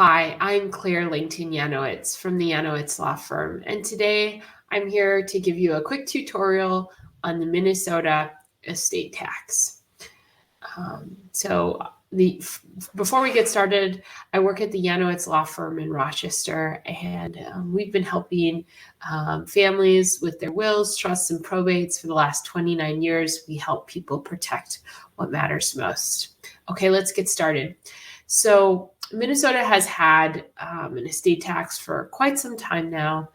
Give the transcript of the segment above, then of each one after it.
Hi, I'm Claire Langton Yanowitz from the Yanowitz Law Firm, and today I'm here to give you a quick tutorial on the Minnesota estate tax. Before we get started, I work at the Yanowitz Law Firm in Rochester, and we've been helping families with their wills, trusts, and probates for the last 29 years. We help people protect what matters most. Okay, let's get started. So Minnesota has had an estate tax for quite some time now,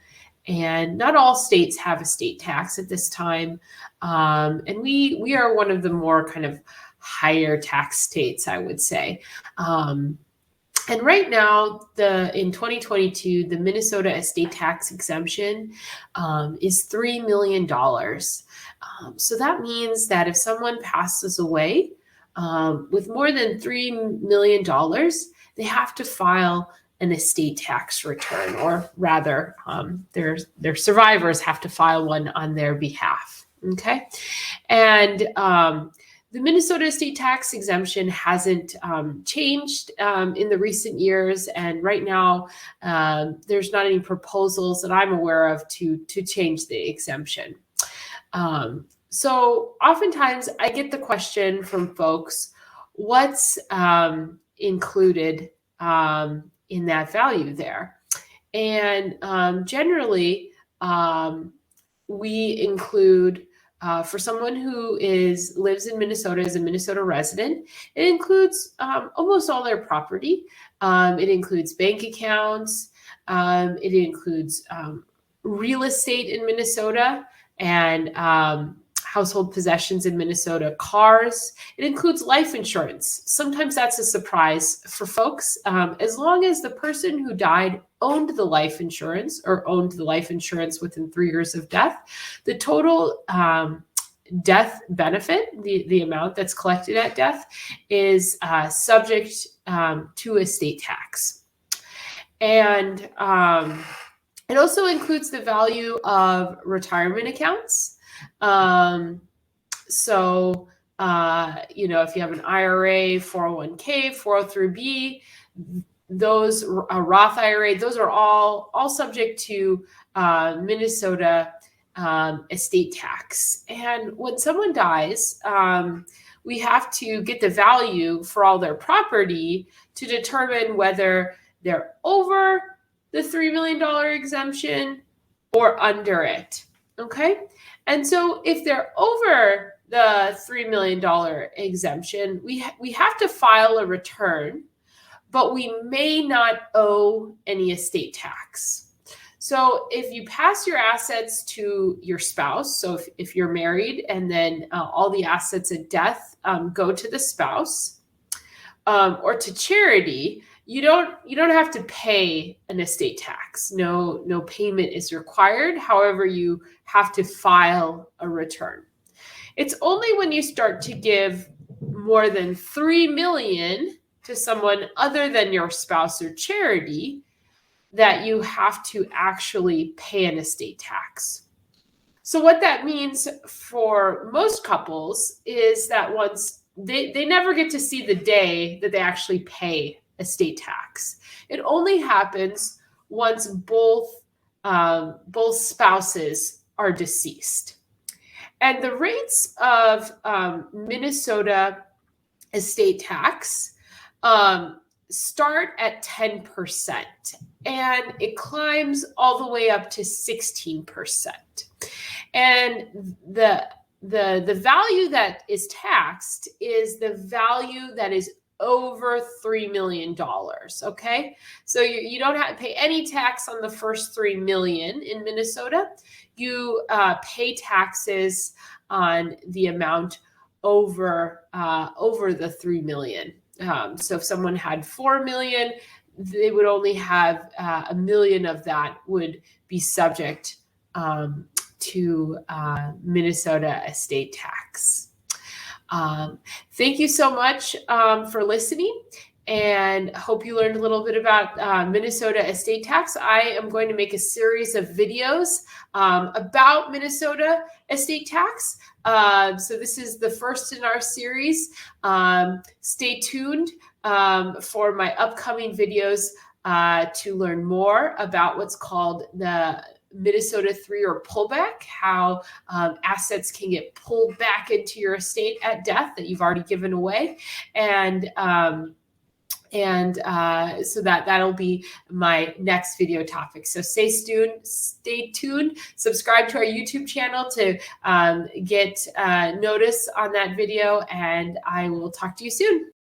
and not all states have estate tax at this time. And we are one of the more kind of higher tax states, I would say. And right now, in 2022, the Minnesota estate tax exemption is $3 million. So that means that if someone passes away with more than $3 million, they have to file an estate tax return, or rather, their survivors have to file one on their behalf. Okay, and the Minnesota estate tax exemption hasn't changed in the recent years, and right now there's not any proposals that I'm aware of to change the exemption. So oftentimes I get the question from folks, what's included in that value there? And generally, we include, for someone who lives in Minnesota as a Minnesota resident, it includes almost all their property. It includes bank accounts. It includes real estate in Minnesota and household possessions in Minnesota, cars. It includes life insurance. Sometimes that's a surprise for folks. As long as the person who died owned the life insurance or owned the life insurance within 3 years of death, the total death benefit, the amount that's collected at death, is subject to estate tax. And it also includes the value of retirement accounts. If you have an IRA, 401k, 403b, those a Roth IRA, those are all subject to Minnesota estate tax. And when someone dies, we have to get the value for all their property to determine whether they're over the $3 million exemption or under it. Okay. And so if they're over the $3 million exemption, we have to file a return, but we may not owe any estate tax. So if you pass your assets to your spouse, so if you're married and then all the assets at death go to the spouse or to charity, you don't have to pay an estate tax. No payment is required. However, you have to file a return. It's only when you start to give more than $3 million to someone other than your spouse or charity that you have to actually pay an estate tax. So what that means for most couples is that once they never get to see the day that they actually pay estate tax. It only happens once both spouses are deceased. And the rates of Minnesota estate tax start at 10%, and it climbs all the way up to 16%. And the value that is taxed is the value that is over $3 million. Okay. So you don't have to pay any tax on the first $3 million in Minnesota. You pay taxes on the amount over the $3 million. So if someone had $4 million, they would only have $1 million of that would be subject to Minnesota estate tax. Thank you so much for listening, and hope you learned a little bit about Minnesota estate tax. I am going to make a series of videos about Minnesota estate tax. So this is the first in our series. Stay tuned for my upcoming videos to learn more about what's called the Minnesota 3 or pullback, how assets can get pulled back into your estate at death that you've already given away. And so that'll be my next video topic. So stay tuned, subscribe to our YouTube channel to get notice on that video, and I will talk to you soon.